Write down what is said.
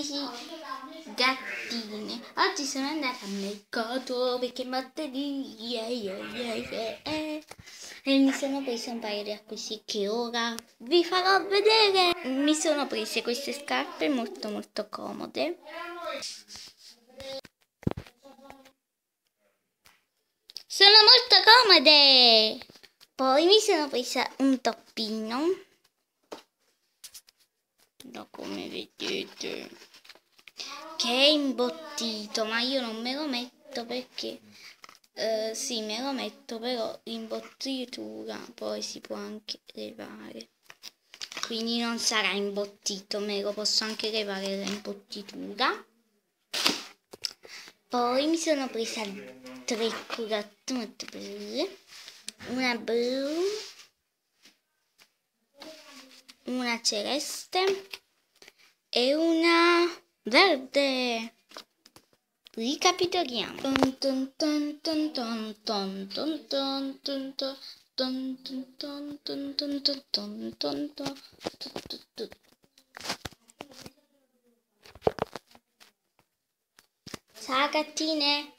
amici gattini, oggi sono andata al mercato perché è martedì e mi sono presa un paio di acquisti che ora vi farò vedere. Mi sono prese queste scarpe molto comode. Sono molto comode. Poi mi sono presa un toppino, come vedete, che è imbottito, ma io non me lo metto perché sì, me lo metto, però l'imbottitura poi si può anche levare, quindi non sarà imbottito, me lo posso anche levare l'imbottitura. Poi mi sono presa 3 culotte molto belle, una blu, una celeste e una verde. Ricapitoliamo. Ciao gattine.